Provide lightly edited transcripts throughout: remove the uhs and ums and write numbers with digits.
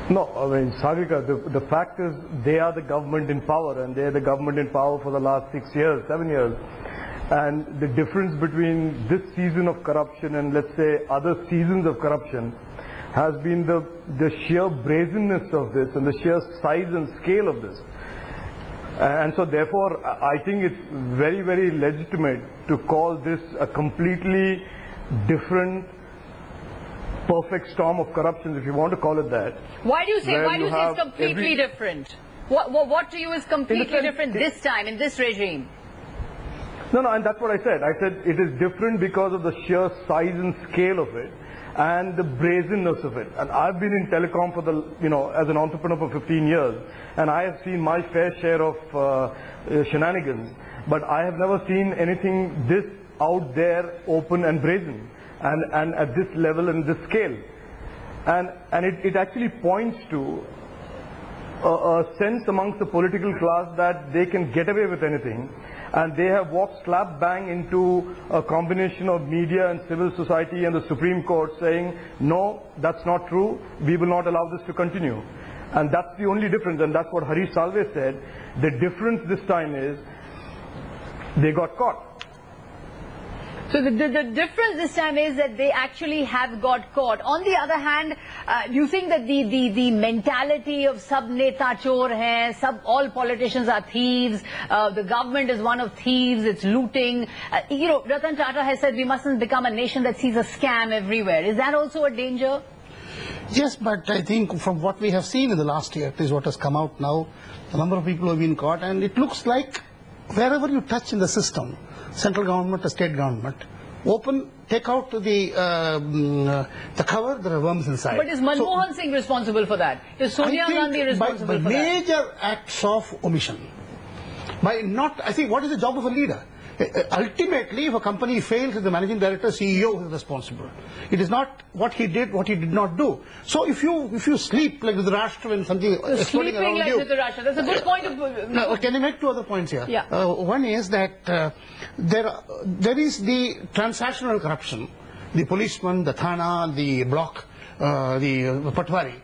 No, I mean, Sagrika, the fact is they are the government in power, and they're the government in power for the last 6 years, 7 years. And the difference between this season of corruption and, let's say, other seasons of corruption has been the sheer brazenness of this and the sheer size and scale of this. And so therefore, I think it's very, very legitimate to call this a completely different perfect storm of corruption, if you want to call it that. Why do you say it's completely different? What to you is completely different this time, in this regime? No, and that's what I said. I said it is different because of the sheer size and scale of it and the brazenness of it. And I've been in telecom for as an entrepreneur for 15 years, and I have seen my fair share of shenanigans, but I have never seen anything this out there, open and brazen, and at this level and this scale. And it actually points to a sense amongst the political class that they can get away with anything, and they have walked slap bang into a combination of media and civil society and the Supreme Court saying, no, that's not true, we will not allow this to continue. And that's the only difference, and that's what Harish Salve said. The difference this time is they got caught. So the difference this time is that they actually have got caught. On the other hand, do you think that the mentality of sab neta chor hai, all politicians are thieves, the government is one of thieves, it's looting. Ratan Tata has said we mustn't become a nation that sees a scam everywhere. Is that also a danger? Yes, but I think from what we have seen in the last year, it is what has come out now, the number of people who have been caught, and it looks like wherever you touch in the system, central government or state government, take out the cover, there are worms inside. But is Manmohan Singh responsible for that? Is Sonia Gandhi responsible for that? Major acts of omission. I think what is the job of a leader? Ultimately, if a company fails, the managing director, CEO is responsible. It is not what he did, what he did not do. So if you sleep like Dhritarashtra when something is exploding around you... Sleeping like Dhritarashtra, that's a good point. No, can I make two other points here? Yeah. One is that there is the transactional corruption, the policeman, the thana, the block, the patwari,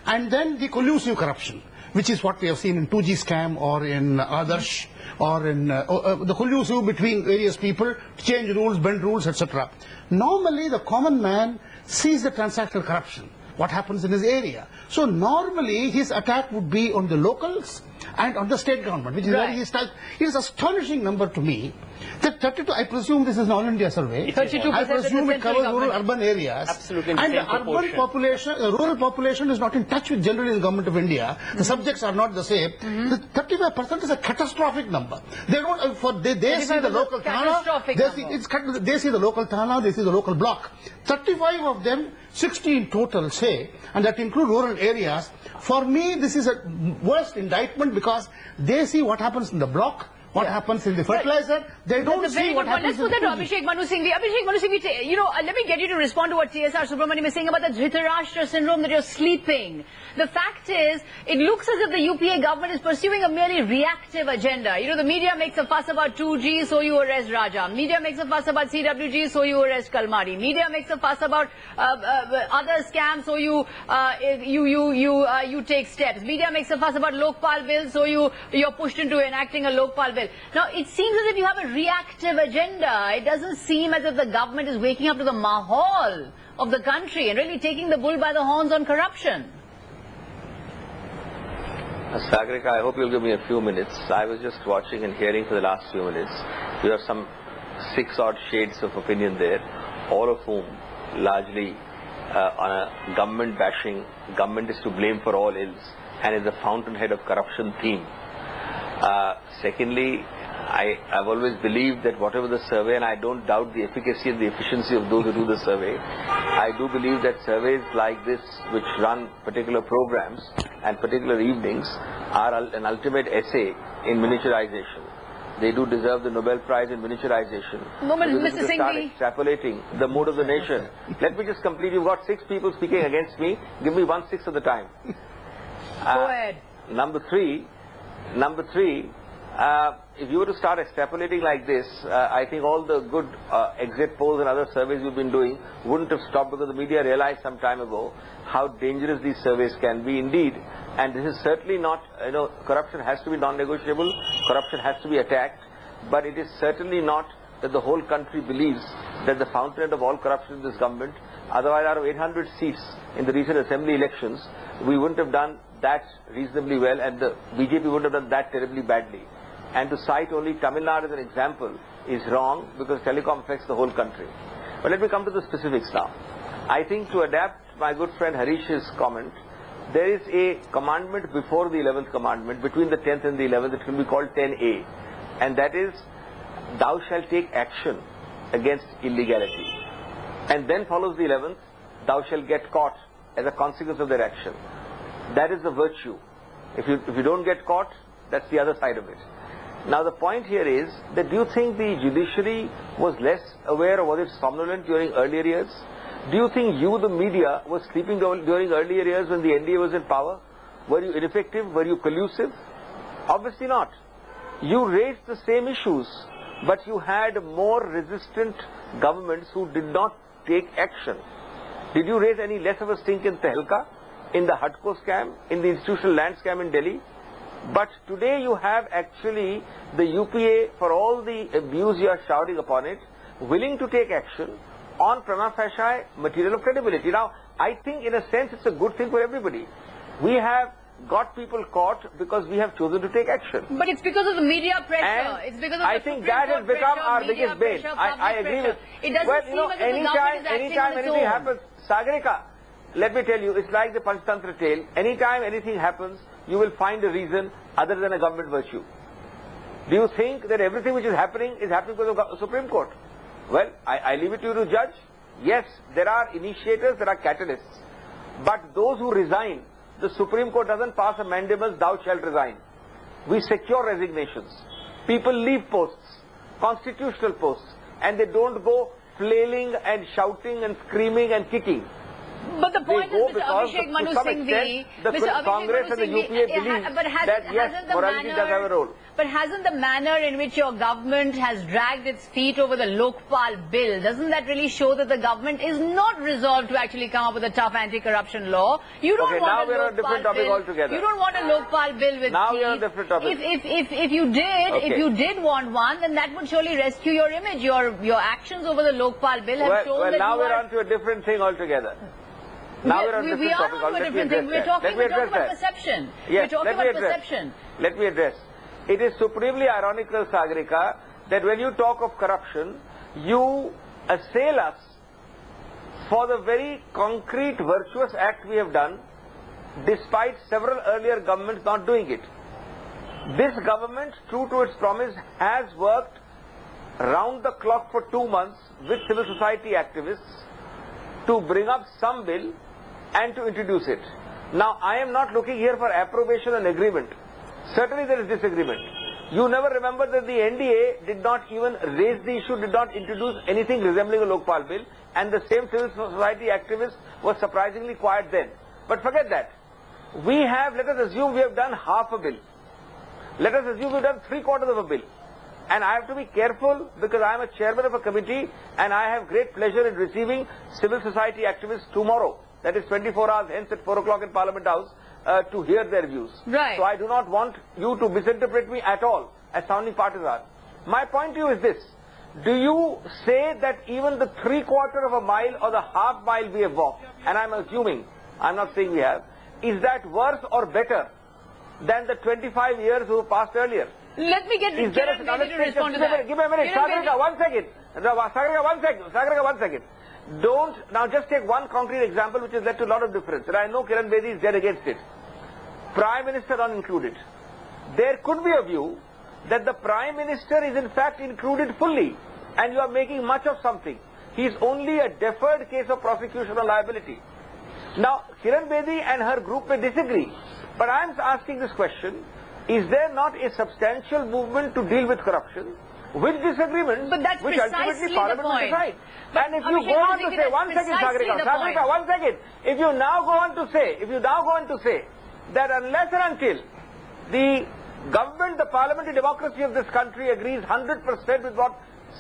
and then the collusive corruption, which is what we have seen in 2G scam or in Adarsh, or in the collusive between various people, change rules, bend rules, etc. Normally, the common man sees the transactional corruption, what happens in his area. So normally, his attack would be on the locals and on the state government, which is very it is astonishing number to me. That 32, I presume this is an all-India survey. 32% I presume it covers rural, urban areas. Absolutely. And the urban population, the rural population is not in touch with generally the government of India. The subjects are not the same. The 35% is a catastrophic number. They don't, they see the local thana, they see the local thana, they see the local block. 35 of them, 60 in total say, and that include rural areas. For me, this is a worst indictment because they see what happens in the block, what happens in the fertilizer. They don't see what happens in the Let's put that to Abhishek Manu Singh. Abhishek Manu Singh, let me get you to respond to what T.S.R. Subramaniam is saying about the Dhritarashtra syndrome, that you're sleeping. The fact is, it looks as if the UPA government is pursuing a merely reactive agenda. The media makes a fuss about 2G, so you arrest Raja. Media makes a fuss about CWG, so you arrest Kalmari. Media makes a fuss about other scams, so you take steps. Media makes a fuss about Lokpal bill, so you're pushed into enacting a Lokpal bill. Now, it seems as if you have a reactive agenda. It doesn't seem as if the government is waking up to the mahal of the country and really taking the bull by the horns on corruption. Sagrika, I hope you'll give me a few minutes. I was just watching and hearing for the last few minutes. You have some 6 odd shades of opinion there, all of whom largely on a government bashing, government is to blame for all ills, and is the fountainhead of corruption theme. Secondly, I've always believed that whatever the survey, and I don't doubt the efficacy and the efficiency of those who do the survey, I do believe that surveys like this, which run particular programs and particular evenings, are an ultimate essay in miniaturization. They do deserve the Nobel Prize in miniaturization. Mr. Start extrapolating the mood of the nation. Let me just complete. You've got 6 people speaking against me. Give me 1/6 of the time. Go ahead. Number three, if you were to start extrapolating like this, I think all the good exit polls and other surveys we've been doing wouldn't have stopped, because the media realized some time ago how dangerous these surveys can be indeed. And this is certainly not, corruption has to be non-negotiable, corruption has to be attacked, but it is certainly not that the whole country believes that the fountainhead of all corruption is this government. Otherwise, out of 800 seats in the recent assembly elections, we wouldn't have done that reasonably well, and the BJP wouldn't have done that terribly badly. And to cite only Tamil Nadu as an example is wrong, because telecom affects the whole country. But let me come to the specifics now. I think, to adapt my good friend Harish's comment, there is a commandment before the 11th commandment, between the 10th and the 11th. It can be called 10A, and that is, thou shalt take action against illegality. And then follows the 11th, thou shalt get caught as a consequence of their action. That is the virtue. If you don't get caught, that's the other side of it. Now the point here is that, do you think the judiciary was less aware, or was it somnolent during earlier years? Do you think you, the media, was sleeping during earlier years when the NDA was in power? Were you ineffective? Were you collusive? Obviously not. You raised the same issues, but you had more resistant governments who did not take action. Did you raise any less of a stink in Tehelka, in the Hutco scam, in the institutional land scam in Delhi? But today you have actually the UPA, for all the abuse you are shouting upon it, willing to take action on prima facie material of credibility. Now, I think in a sense it's a good thing for everybody. We have got people caught because we have chosen to take action. But it's because of the media pressure. And it's because of I the think Supreme that Court has become pressure, our media biggest bane. pressure, I agree pressure. with. It doesn't Well, seem as if the government is acting anytime on its anything own. happens, Sagarika, let me tell you, it's like the Panchtantra tale. Anytime anything happens, you will find a reason other than a government virtue. Do you think that everything which is happening because of the Supreme Court? Well, I leave it to you to judge. Yes, there are initiators, there are catalysts. But those who resign, the Supreme Court doesn't pass a mandamus, thou shalt resign. We secure resignations. People leave posts, constitutional posts, and they don't go flailing and shouting and screaming and kicking. But the point is, Mr. Abhishek Manu Singhvi, the Congress and the UPA believe that yes, morality does have a role. But hasn't the manner in which your government has dragged its feet over the Lokpal bill, doesn't that really show that the government is not resolved to actually come up with a tough anti-corruption law? You don't want now a we're on a different topic bill. altogether. You don't want a Lokpal bill with now teeth. we're on a different topic. If you did want one, then that would surely rescue your image. Your actions over the Lokpal bill have shown that now you we're on to a different thing altogether. Now we're on a different topic. We're talking about perception. Yes, we're talking about perception. Let me address. It is supremely ironical, Sagarika, that when you talk of corruption, you assail us for the very concrete, virtuous act we have done, despite several earlier governments not doing it. This government, true to its promise, has worked round the clock for 2 months with civil society activists to bring up some bill and to introduce it. Now, I am not looking here for approbation and agreement. Certainly there is disagreement. You never remember that the NDA did not even raise the issue, did not introduce anything resembling a Lokpal bill, and the same civil society activists were surprisingly quiet then. But forget that. We have, let us assume we have done half a bill. Let us assume we've done 3/4 of a bill. And I have to be careful because I am a chairman of a committee and I have great pleasure in receiving civil society activists tomorrow. That is 24 hours hence at 4 o'clock in Parliament House to hear their views. Right. So I do not want you to misinterpret me at all as sounding partisan. My point to you is this. Do you say that even the 3/4 of a mile or the half mile we have walked, and I'm assuming, I'm not saying we have, is that worse or better than the 25 years who passed earlier? Let me get Is there another to respond to that. Give me a minute. Sagarika, 1 second. Sagarika, 1 second. Sagarika, 1 second. Now just take one concrete example which has led to a lot of difference. And I know Kiran Bedi is dead against it. Prime Minister not included. There could be a view that the Prime Minister is in fact included fully and you are making much of something. He is only a deferred case of prosecution or liability. Now, Kiran Bedi and her group may disagree. But I am asking this question. Is there not a substantial movement to deal with corruption with disagreements, but that's which ultimately the Parliament will point. decide? But And if you go on to say, 1 second, Sagarika, 1 second. If you now go on to say that unless and until the government, the parliamentary democracy of this country agrees 100% with what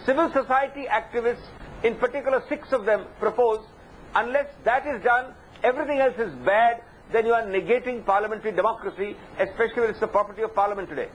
civil society activists, in particular 6 of them, propose. Unless that is done, everything else is bad, then you are negating parliamentary democracy, especially when it's the property of parliament today.